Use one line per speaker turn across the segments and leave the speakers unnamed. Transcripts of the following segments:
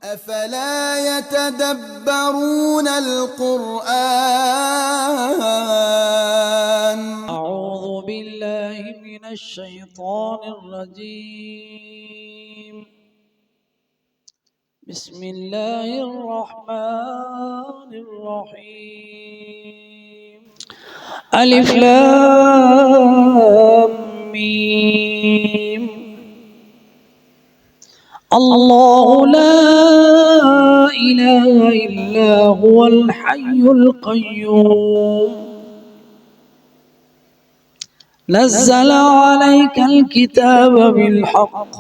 أفلا يتدبرون القرآن
أعوذ بالله من الشيطان الرجيم بسم الله الرحمن الرحيم ألف لام ميم الله لا إله إلا هو الحي القيوم نزل عليك الكتاب بالحق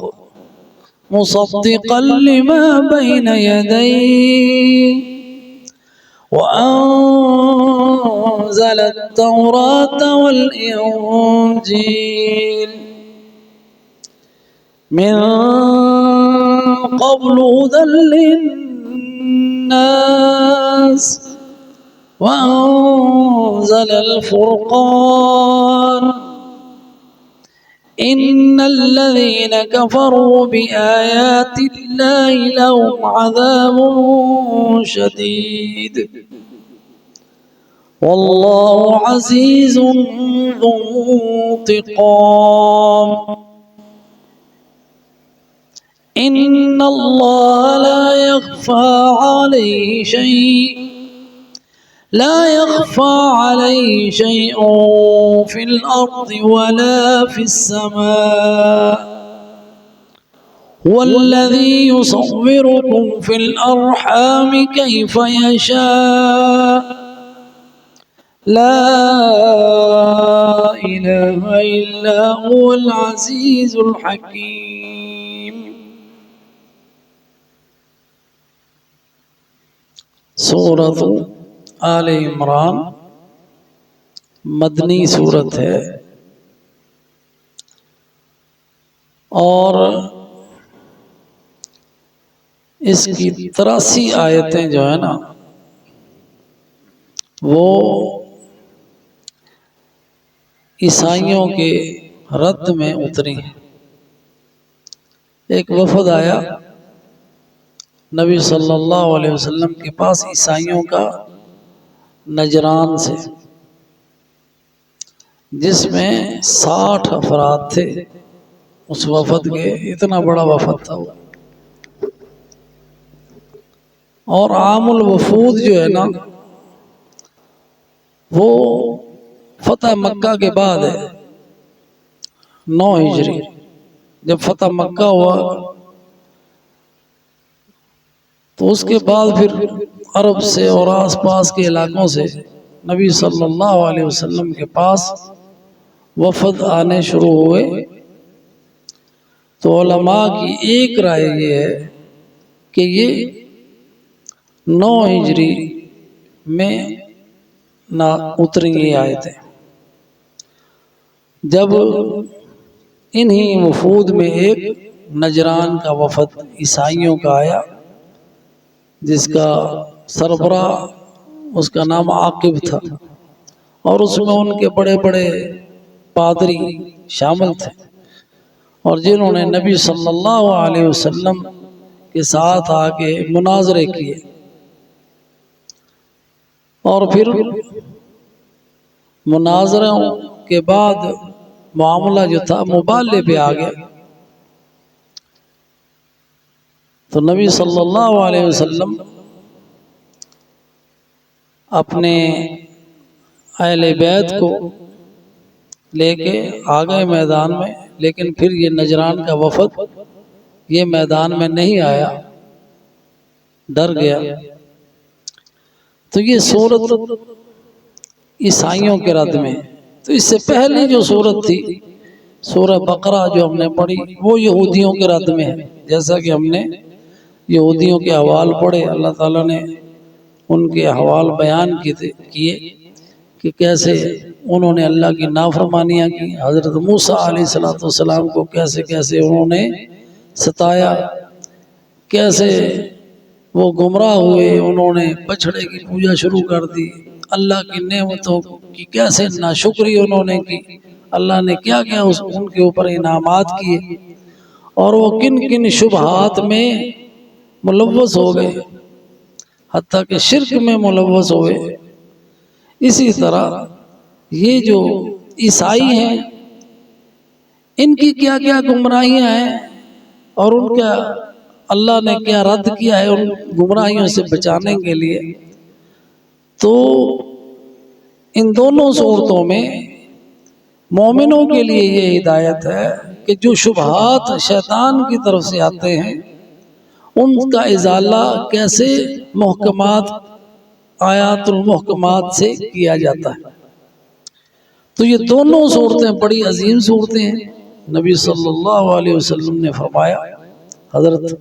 مصدقا لما بين يديه وأنزل التوراة والإنجيل من قبل هدى للناس وأنزل الفرقان إن الذين كفروا بآيات الله لهم عذاب شديد والله عزيز ذو انتقام إن الله لا يخفى عليه شيء في الأرض ولا في السماء هو الذي يصوركم في الأرحام كيف يشاء لا إله إلا هو العزيز الحكيم سورۃ آل عمران مدنی سورت ہے اور اس کی 83 آیتیں جو ہے نا وہ عیسائیوں کے رد میں اتری ہیں۔ ایک وفد آیا نبی صلی اللہ علیہ وسلم کے پاس عیسائیوں کا نجران سے، جس میں 60 افراد تھے اس وفد کے، اتنا بڑا وفد تھا وہ۔ اور عام الوفود جو ہے نا وہ فتح مکہ کے بعد ہے، 9 ہجری جب فتح مکہ ہوا تو اس کے بعد پھر عرب سے اور آس پاس کے علاقوں سے نبی صلی اللہ علیہ وسلم کے پاس وفد آنے شروع ہوئے۔ تو علماء کی ایک رائے یہ ہے کہ یہ 9 ہجری میں نہ اتریں گی آیتیں۔ جب انہی وفود میں ایک نجران کا وفد عیسائیوں کا آیا، جس کا سربراہ اس کا نام عاقب تھا، اور اس میں ان کے بڑے بڑے پادری شامل تھے، اور جنہوں نے نبی صلی اللہ علیہ وسلم کے ساتھ آ کے مناظرے کیے، اور پھر مناظروں کے بعد معاملہ جو تھا مبالغے پہ آ گیا۔ تو نبی صلی اللہ علیہ وسلم اپنے اہل بیت کو لے کے آ گئے میدان میں، لیکن پھر یہ نجران کا وفد یہ میدان میں نہیں آیا، ڈر گیا۔ تو یہ سورت عیسائیوں کے رد میں۔ تو اس سے پہلے جو سورت تھی سورہ بقرہ جو ہم نے پڑھی وہ یہودیوں کے رد میں ہے، جیسا کہ ہم نے یہودیوں کے احوال پڑھے، اللہ تعالیٰ نے ان کے احوال بیان کیے کہ کیسے انہوں نے اللہ کی نافرمانیاں کی، حضرت موسیٰ علیہ السلام کو کیسے کیسے انہوں نے ستایا، کیسے وہ گمراہ ہوئے، انہوں نے بچھڑے کی پوجا شروع کر دی، اللہ کی نعمتوں کی کیسے ناشکری انہوں نے کی، اللہ نے کیا کیا ان کے اوپر انعامات کیے، اور وہ کن کن شبہات میں ملوث ہو گئے، حتیٰ کہ شرک میں ملوث ہوئے۔ اسی طرح یہ جو عیسائی ہیں، ان کی کیا کیا گمراہیاں ہیں اور ان کا اللہ نے کیا رد کیا ہے ان گمراہیوں سے بچانے کے لیے۔ تو ان دونوں صورتوں میں مومنوں کے لیے یہ ہدایت ہے کہ جو شبہات شیطان کی طرف سے آتے ہیں ان کا ازالہ کیسے محکمات آیات المحکمات سے کیا جاتا ہے۔ تو یہ دونوں صورتیں بڑی عظیم صورتیں ہیں۔ نبی صلی اللہ علیہ وسلم نے فرمایا، حضرت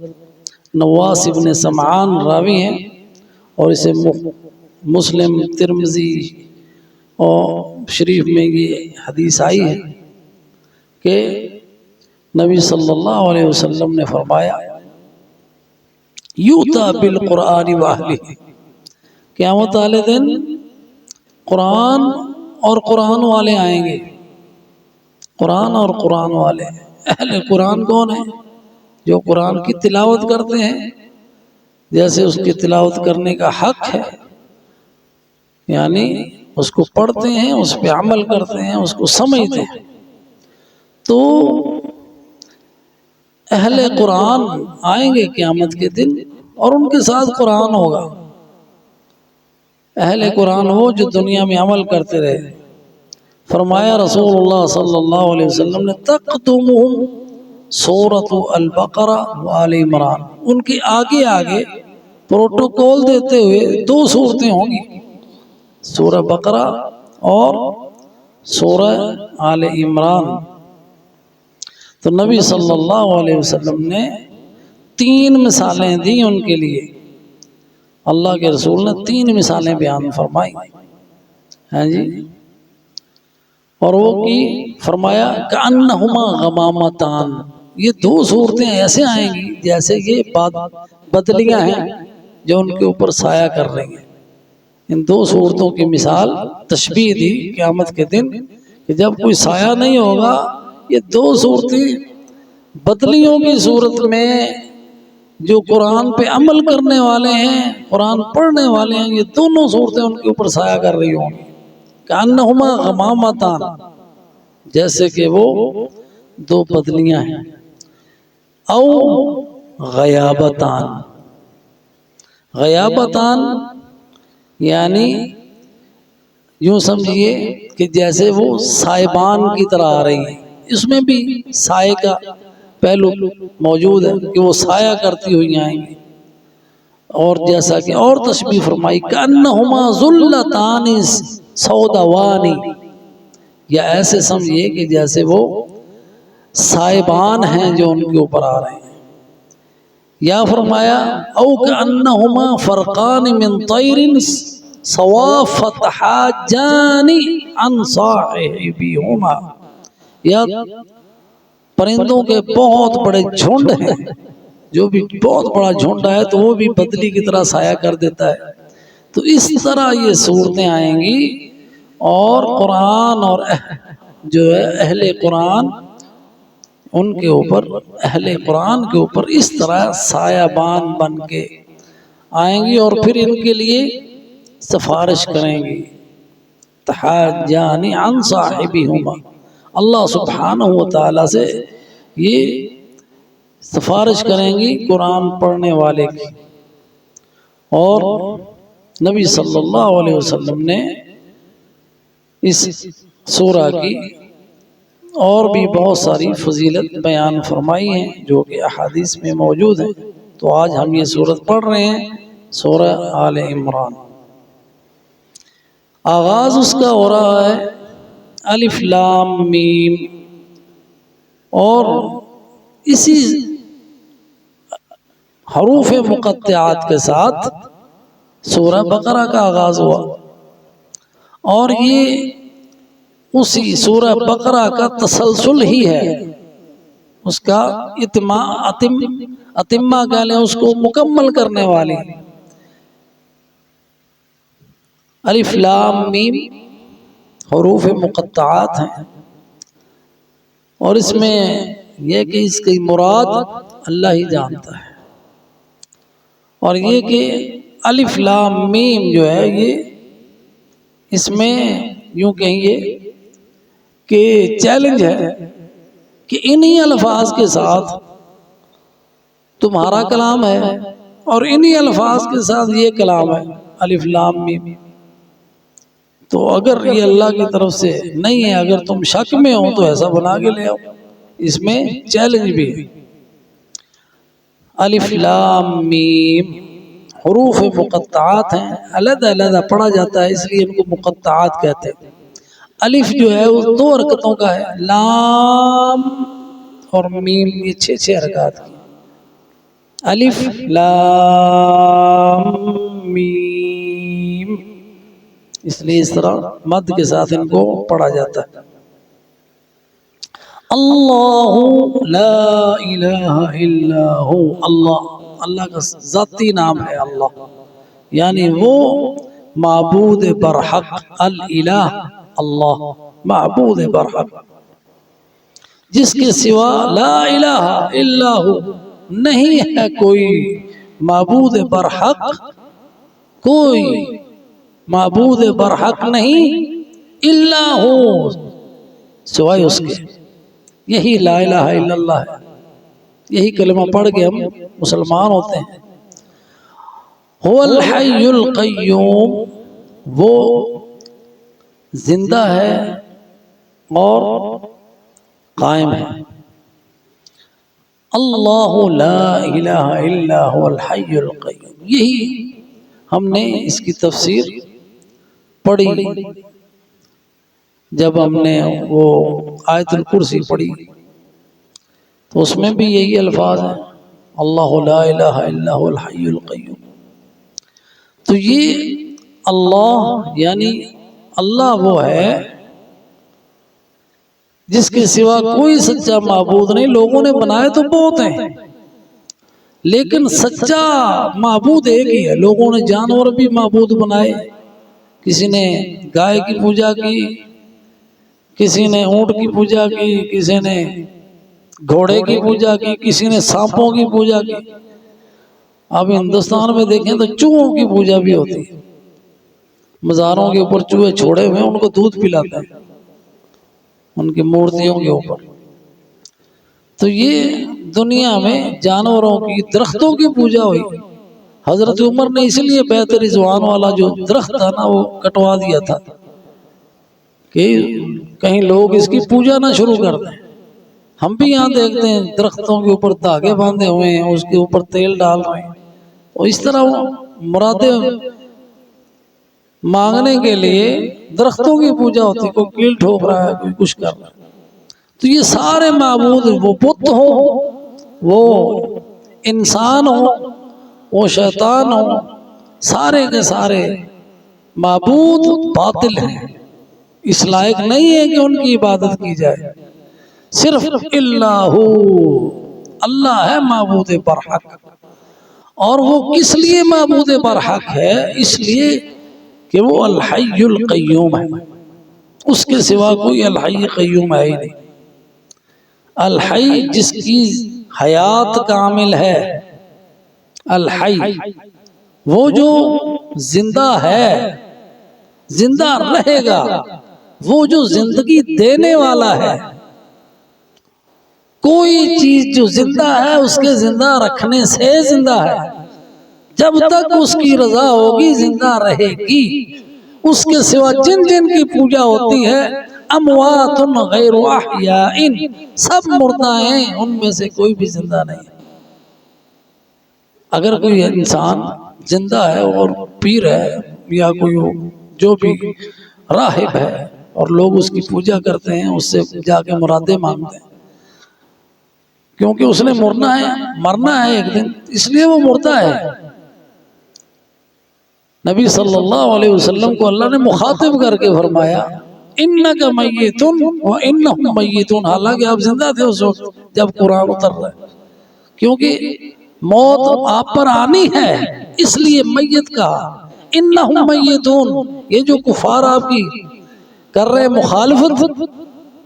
نواس ابن سمعان راوی ہیں اور اسے مسلم، ترمذی اور شریف میں یہ حدیث آئی ہے کہ نبی صلی اللہ علیہ وسلم نے فرمایا، یؤتی بالقرآن واہلہ، قیامت والے دن قرآن اور قرآن والے آئیں گے۔ قرآن اور قرآن والے، اہل قرآن کون ہیں؟ جو قرآن کی تلاوت کرتے ہیں، جیسے اس کی تلاوت کرنے کا حق ہے، یعنی اس کو پڑھتے ہیں، اس پہ عمل کرتے ہیں، اس کو سمجھتے ہیں۔ تو اہل قرآن آئیں گے قیامت کے دن اور ان کے ساتھ قرآن ہوگا۔ اہل قرآن وہ جو دنیا میں عمل کرتے رہے۔ فرمایا رسول اللہ صلی اللہ علیہ وسلم نے، تقدمہم سورۃ البقرہ و آل عمران، ان کی آگے آگے پروٹوکول دیتے ہوئے دو صورتیں ہوں گی، سورہ بقرہ اور سورہ آل عمران۔ تو نبی صلی اللہ علیہ وسلم نے 3 مثالیں دی ان کے لیے، اللہ کے رسول نے 3 مثالیں بیان فرمائی ہیں جی، اور وہ کی فرمایا کأنہما غمامتان، یہ 2 صورتیں ایسے آئیں گی جیسے یہ بدلیاں ہیں جو ان کے اوپر سایہ کر رہی ہیں۔ ان 2 صورتوں کی مثال تشبیہ دی قیامت کے دن کہ جب کوئی سایہ نہیں ہوگا، یہ 2 صورتیں بدلیوں کی صورت میں جو قرآن پہ عمل کرنے والے ہیں، قرآن پڑھنے والے ہیں، یہ دونوں صورتیں ان کے اوپر سایہ کر رہی ہوں گی۔ کأنہما غمامتان، جیسے کہ وہ 2 بدلیاں ہیں، او غیابتان، غیابتان یعنی یوں سمجھیے کہ جیسے وہ سائبان کی طرح آ رہی ہیں، اس میں بھی سائے کا پہلو موجود ہے کہ وہ سایہ کرتی ہوئی آئیں گی۔ اور جیسا کہ اور تشبیہ فرمائی، کأنہما ظلتان سوداوان، یا ایسے سمجھیے کہ جیسے وہ سائبان ہیں جو ان کے اوپر آ رہے ہیں۔ یا فرمایا او کأنہما فرقان من طیر صوافت حاجان عن صاحبہما، یا پرندوں کے بہت بڑے جھنڈ ہیں، جو بھی بہت بڑا جھنڈ ہے تو وہ بھی بدلی کی طرح سایہ کر دیتا ہے۔ تو اس طرح یہ صورتیں آئیں گی، اور قرآن اور جو ہے اہل قرآن، ان کے اوپر، اہل قرآن کے اوپر اس طرح سایہ بان بن کے آئیں گی، اور پھر ان کے لیے سفارش کریں گی۔ تحاجان عن صاحبہما، اللہ سبحانہ وتعالی سے یہ سفارش کریں گی قرآن پڑھنے والے کی۔ اور نبی صلی اللہ علیہ وسلم نے اس سورہ کی اور بھی بہت ساری فضیلت بیان فرمائی ہیں جو کہ احادیث میں موجود ہیں۔ تو آج ہم یہ سورت پڑھ رہے ہیں، سورہ آل عمران۔ آغاز اس کا ہو رہا ہے الف لام میم، اور اسی حروف مقطعات کے ساتھ سورہ بقرہ کا آغاز ہوا، اور یہ اسی سورہ بقرہ کا تسلسل ہی ہے، اس کا اتمہ کہہ لیں، اس کو مکمل کرنے والی۔ الف لام میم حروف مقطعات ہیں، اور اس میں یہ کہ اس کی مراد اللہ ہی جانتا ہے۔ اور یہ کہ الف لام میم جو ہے یہ اس میں یوں کہیں کہ چیلنج ہے کہ انہی الفاظ کے ساتھ تمہارا کلام ہے اور انہی الفاظ کے ساتھ یہ کلام ہے الف لام میم. تو اگر یہ اللہ کی طرف سے نہیں ہے، اگر تم شک میں ہو تو ایسا بنا کے لے آؤ. اس میں چیلنج بھی ہے. الف لام میم حروف مقطعات ہیں، علیحدہ علیحدہ پڑھا جاتا ہے اس لیے ان کو مقطعات کہتے ہیں. الف جو ہے وہ 2 حرکتوں کا ہے، لام اور میم یہ 6 حرکات کی. الف لام میم، اس لیے اس طرح مد کے ساتھ ان کو پڑھا جاتا ہے. اللہ لا الہ الا ہو، اللہ کا ذاتی نام ہے اللہ، یعنی وہ معبود برحق، الالہ اللہ معبود برحق، جس کے سوا لا الہ الا ہو، نہیں ہے کوئی معبود برحق، کوئی معبود برحق نہیں الا ہو، سوائے اس کے. یہی لا الہ الا اللہ ہے. یہی کلمہ پڑھ کے ہم مسلمان ہوتے ہیں. هو الحی القیوم، وہ زندہ ہے اور قائم ہے. اللہ لا الہ الا هو الحی القیوم، یہی ہم نے اس کی تفسیر پڑھی جب ہم نے وہ آیت الکرسی پڑھی تو اس میں بھی یہی الفاظ ہیں، اللہ لا الہ الا هو الحی القیوم. تو یہ اللہ یعنی اللہ وہ ہے جس کے سوا کوئی سچا معبود نہیں. لوگوں نے بنائے تو بہت ہیں لیکن سچا معبود ایک ہی ہے. لوگوں نے جانور بھی معبود بنائے، کسی نے گائے کی پوجا کی، کسی نے اونٹ کی پوجا کی، کسی نے گھوڑے کی پوجا کی، کسی نے سانپوں کی پوجا کی. اب ہندوستان میں دیکھیں تو چوہوں کی پوجا بھی ہوتی ہے. مزاروں کے اوپر چوہے چھوڑے ہوئے ان کو دودھ پلاتے ہیں ان کی مورتیوں کے اوپر. تو یہ دنیا میں جانوروں کی، درختوں کی پوجا ہوئی. حضرت عمر نے اس لیے بیعت رضوان والا جو درخت تھا نا وہ کٹوا دیا تھا کہ کہیں لوگ اس کی پوجا نہ شروع کر دیں. ہم بھی یہاں دیکھتے ہیں درختوں کے اوپر دھاگے باندھے ہوئے ہیں، اس کے اوپر تیل ڈال رہے ہیں، اور اس طرح مرادیں مانگنے کے لیے درختوں کی پوجا ہوتی. کوئی کیل ٹھوک رہا ہے، کوئی کچھ کر رہا ہے. تو یہ سارے معبود، وہ بت ہو، وہ انسان ہو، وہ شیطان ہو، سارے کے سارے معبود باطل ہیں. اس لائق نہیں ہے کہ ان کی عبادت کی جائے. صرف اللہ اللہ ہے معبود برحق. اور وہ کس لیے معبود برحق ہے؟ اس لیے کہ وہ الحی القیوم ہے. اس کے سوا کوئی الحی قیوم ہے ہی نہیں. الحی جس کی حیات کامل ہے، الحی وہ جو زندہ ہے، زندہ رہے گا، وہ جو زندگی دینے والا ہے. کوئی چیز جو زندہ ہے اس کے زندہ رکھنے سے زندہ ہے. جب تک اس کی رضا ہوگی زندہ رہے گی. اس کے سوا جن جن کی پوجا ہوتی ہے اموات غیر احیاء، سب مردہ ہیں، ان میں سے کوئی بھی زندہ نہیں. اگر کوئی انسان زندہ ہے اور پیر ہے یا کوئی جو بھی راہب ہے اور لوگ اس کی پوجا کرتے ہیں، اس سے جا کے مرادیں مانگتے ہیں، کیونکہ اس نے مرنا ہے ایک دن، اس لیے وہ مردہ ہے. نبی صلی اللہ علیہ وسلم کو اللہ نے مخاطب کر کے فرمایا انک میت وانہم میتون، حالانکہ آپ زندہ تھے اس وقت جب قرآن اتر رہا ہے. کیونکہ موت آپ پر آنی ہے اس لیے میت کہا. انہم میتون، یہ جو کفار آپ کی کر رہے مخالفت،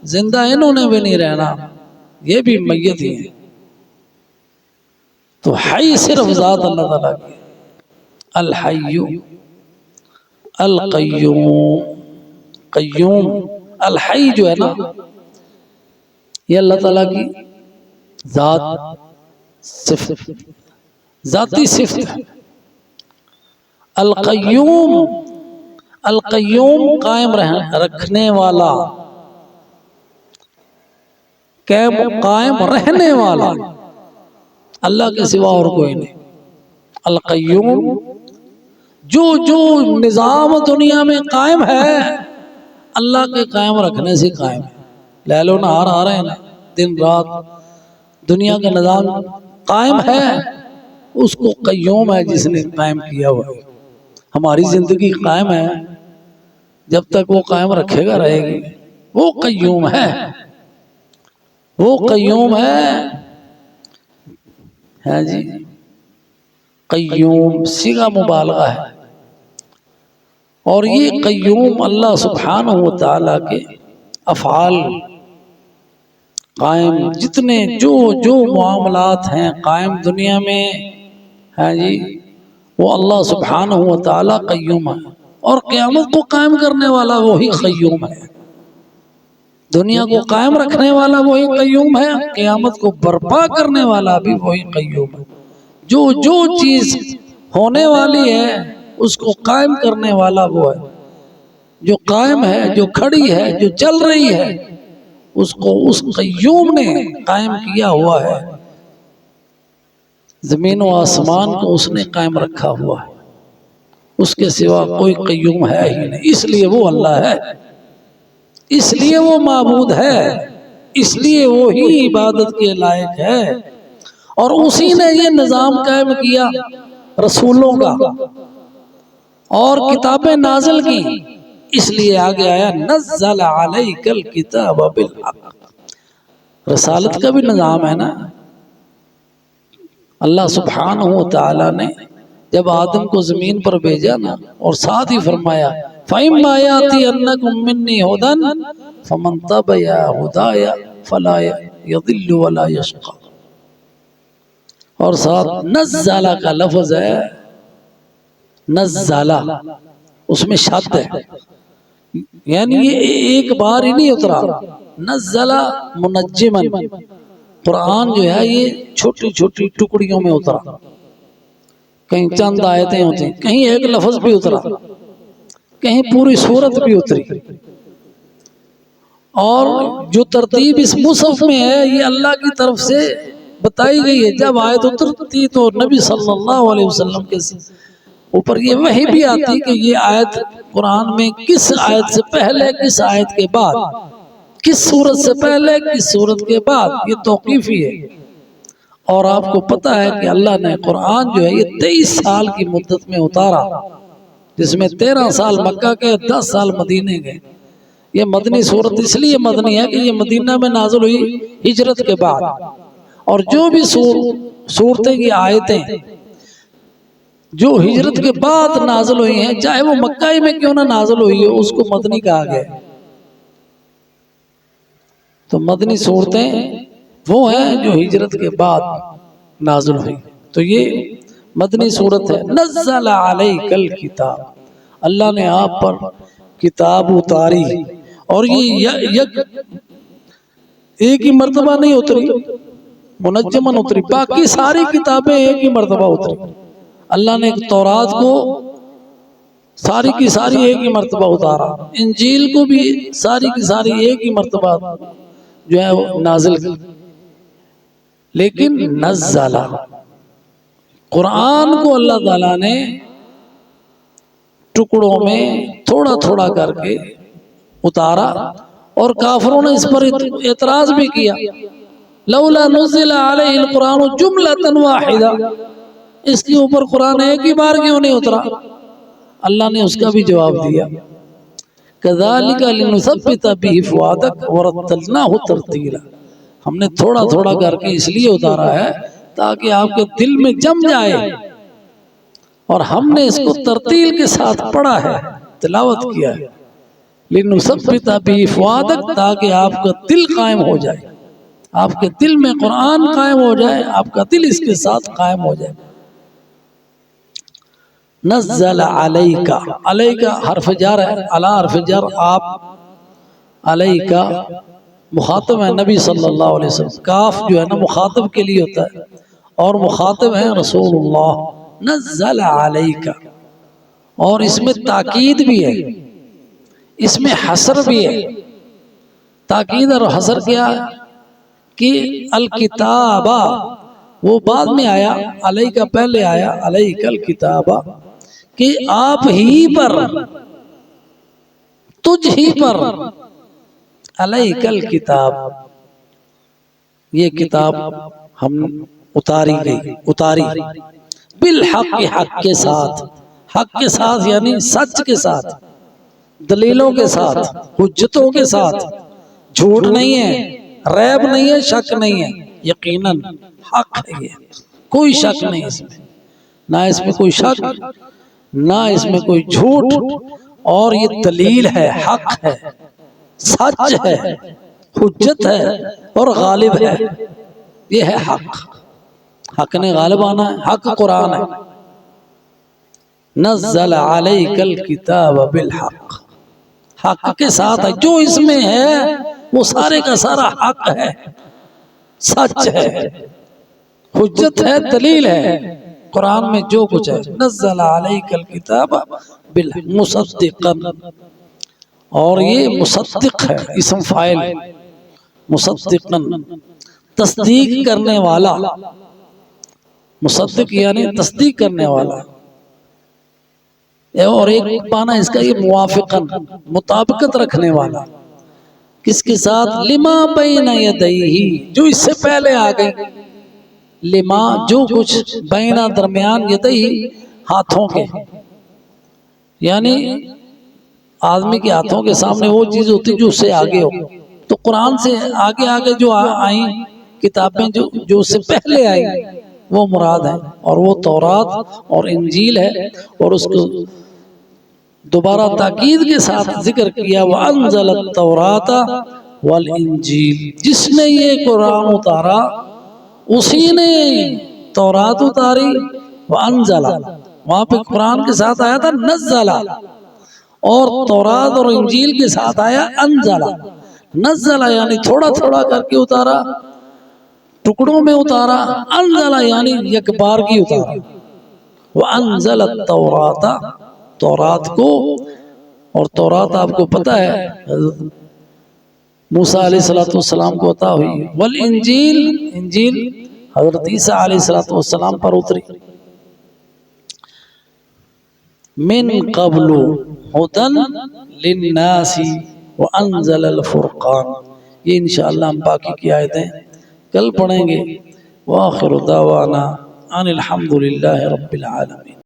زندہ انہوں نے بھی نہیں رہنا، یہ بھی میت ہی ہیں. تو حی صرف ذات اللہ تعالیٰ کی. الحی القیوم، قیوم الحی جو ہے نا یہ اللہ تعالیٰ کی ذاتی صفت ہے۔ القیوم، القیوم قائم رکھنے والا، قائم رہنے والا، اللہ کے سوا اور کوئی نہیں۔ القیوم جو نظام دنیا میں قائم ہے اللہ کے قائم رکھنے سے قائم ہے۔ لیل و نہار آ رہے ہیں نا، دن رات دنیا کا نظام قائم ہے، اس کو قیوم ہے جس نے قائم کیا ہوا ہے۔ ہماری زندگی قائم ہے، جب تک وہ قائم رکھے گا رہے گی، وہ قیوم ہے، وہ قیوم ہے جی۔ قیوم صیغہ مبالغہ ہے، اور یہ قیوم اللہ سبحانہ و تعالیٰ کے افعال قائم، جتنے جو معاملات ہیں قائم دنیا میں ہیں جی، وہ اللہ سبحانہ و تعالیٰ قیوم ہے، اور قیامت کو قائم کرنے والا وہی قیوم ہے۔ دنیا کو قائم رکھنے والا وہی قیوم ہے، قیامت کو برپا کرنے والا بھی وہی قیوم ہے۔ جو چیز ہونے والی ہے اس کو قائم کرنے والا وہ ہے، جو قائم ہے، جو کھڑی ہے، جو چل رہی ہے، اس کو اس قیوم نے قائم کیا ہوا ہے۔ زمین و آسمان کو اس نے قائم رکھا ہوا ہے، اس کے سوا کوئی قیوم ہے ہی نہیں، اس لیے وہ اللہ ہے، اس لیے وہ معبود ہے، اس لیے وہی عبادت کے لائق ہے، اور اسی نے یہ نظام قائم کیا رسولوں کا اور کتابیں نازل کی، اس لیے آگے آیا نزل علیک الکتاب بالحق۔ رسالت کا بھی نظام ہے نا، اللہ سبحانہ و تعالیٰ نے جب آدم کو زمین پر بھیجا نا، اور ساتھ ہی فرمایا فَإِمَّا يَأْتِيَنَّكُم مِّنِّي هُدًى فَمَن تَبِعَ هُدَايَ فَلَا يَضِلُّ وَلَا يَشْقَىٰ، اور ساتھ نزلہ کا لفظ ہے، نزلہ اس میں شد ہے، یعنی یہ ایک بار ہی نہیں اترا، نزلہ منجمن، قرآن جو ہے یہ چھوٹی چھوٹی ٹکڑیوں میں اترا، کہیں چند آیتیں ہوتی ہیں، کہیں ایک لفظ بھی اترا، کہیں پوری سورت بھی اتری، اور جو ترتیب اس مصحف میں ہے یہ اللہ کی طرف سے بتائی گئی ہے۔ جب آیت اترتی تو نبی صلی اللہ علیہ وسلم کے اوپر یہ وحی بھی آتی کہ یہ آیت قرآن میں کس آیت سے پہلے، کس آیت کے بعد، کس سورت سے پہلے، کس سورت کے بعد، یہ توقیفی ہے۔ اور آپ کو پتہ ہے کہ اللہ نے قرآن جو ہے یہ 23 سال کی مدت میں اتارا، جس میں 13 سال مکہ کے، 10 سال مدینے کے۔ یہ مدنی سورت اس لیے مدنی ہے کہ یہ مدینہ میں نازل ہوئی ہجرت کے بعد، اور جو بھی سورتیں کی آیتیں جو ہجرت کے بعد نازل ہوئی ہیں، چاہے وہ مکہ میں کیوں نہ نازل ہوئی ہے، اس کو مدنی کہا گیا۔ تو مدنی صورتیں وہ ہیں جو ہجرت کے بعد نازل ہوئی، تو یہ مدنی صورت ہے۔ نزل علیک الکتاب، اللہ نے آپ پر کتاب اتاری، اور یہ ایک ہی مرتبہ نہیں اتری، منجمن اتری، باقی ساری کتابیں ایک ہی مرتبہ اتری۔ اللہ نے تورات کو ساری کی ساری ایک ہی مرتبہ اتارا، انجیل کو بھی ساری کی ساری ایک ہی مرتبہ جو ہے وہ نازل کی، لیکن نزل قرآن کو اللہ تعالیٰ نے ٹکڑوں میں تھوڑا تھوڑا کر کے اتارا، اور کافروں نے اس پر اعتراض بھی کیا، لولا نزل علیہ القرآن جملۃ واحدہ، اس کے اوپر قرآن ایک ہی بار کیوں نہیں اترا؟ اللہ نے اس کا بھی جواب دیا، کذالک لنثبت بہ فؤادک ورتلناہ ترتیلا، ہم نے تھوڑا تھوڑا کر کے اس لیے اتارا ہے تاکہ آپ کے دل میں جم جائے، اور ہم نے اس کو ترتیل کے ساتھ پڑھا ہے، تلاوت کیا ہے، لنثبت بہ فؤادک، تاکہ آپ کا دل قائم ہو جائے، آپ کے دل میں قرآن قائم ہو جائے، آپ کا دل اس کے ساتھ قائم ہو جائے۔ نزل علیک، علیک حرف جر ہے، علی حرف جر آپ، علیک مخاطب ہے نبی صلی اللہ علیہ وسلم، کاف جو ہے نا مخاطب کے لیے ہوتا ہے اور مخاطب ہے رسول اللہ، نزل علیک، اور اس میں تاکید بھی ہے، اس میں حسر بھی ہے، تاکید اور حسر کیا کہ الکتاب وہ بعد میں آیا، علیک پہلے آیا، علیک الکتاب کہ آپ ہی پر، تجھ ہی پر، علیک الکتاب یہ کتاب ہم اتاری بالحق حق کے ساتھ، حق کے ساتھ یعنی سچ کے ساتھ، دلیلوں کے ساتھ، حجتوں کے ساتھ، جھوٹ نہیں ہے، ریب نہیں ہے، شک نہیں ہے، یقیناً حق ہے، یہ کوئی شک نہیں اس میں، نہ اس میں کوئی شک، نہ اس میں کوئی جھوٹ، اور یہ دلیل ہے، حق ہے، سچ ہے، حجت ہے اور غالب ہے، یہ ہے حق، حق نے غالب آنا ہے، حق قرآن ہے، نزل علیک الکتاب بالحق، حق کے ساتھ ہے، جو اس میں ہے وہ سارے کا سارا حق ہے، سچ ہے، حجت ہے، دلیل ہے، قرآن میں جو کچھ ہے، نزل علیک الکتاب مصدقا، اور یہ مصدق ہے، اسم فاعل، مصدقا تصدیق کرنے والا، مصدق یعنی تصدیق کرنے والا، اور ایک معنی اس کا یہ موافقا مطابقت رکھنے والا، کس کے ساتھ؟ لما بین یدیہ جو اس سے پہلے آ گئی، لما جو کچھ، بینا درمیان، یدیہ ہاتھوں کے، یعنی آدمی کے ہاتھوں کے سامنے وہ چیز ہوتی جو اس سے آگے ہو، تو قرآن سے آگے آگے جو آئیں کتابیں جو اس سے پہلے آئیں وہ مراد ہیں، اور وہ تورات اور انجیل ہے، اور اس کو دوبارہ تاکید کے ساتھ ذکر کیا، وَأَنزَلَ التَّوْرَاةَ وَالْإِنجِيلَ، جس نے یہ قرآن اتارا اسی نے تورات اتاری، وَأَنزَلَ وہاں پہ قرآن کے ساتھ آیا تھا نزل، اور تورات اور انجیل کے ساتھ آیا انزل، نزل یعنی تھوڑا تھوڑا کر کے اتارا، ٹکڑوں میں اتارا، انزل یعنی یک بار کی اتارا، وَأَنزَلَ التَّوْرَاةَ تورات کو، اور تورات آپ کو پتہ ہے موسیٰ علیہ السلام کو عطا ہوئی، والانجیل انجیل حضرت عیسیٰ علیہ السلام پر اتری، من قبل ہدی للناس وانزل الفرقان، یہ انشاءاللہ ہم باقی کی آیتیں کل پڑھیں گے، وآخر دعوانا ان الحمدللہ رب العالمین۔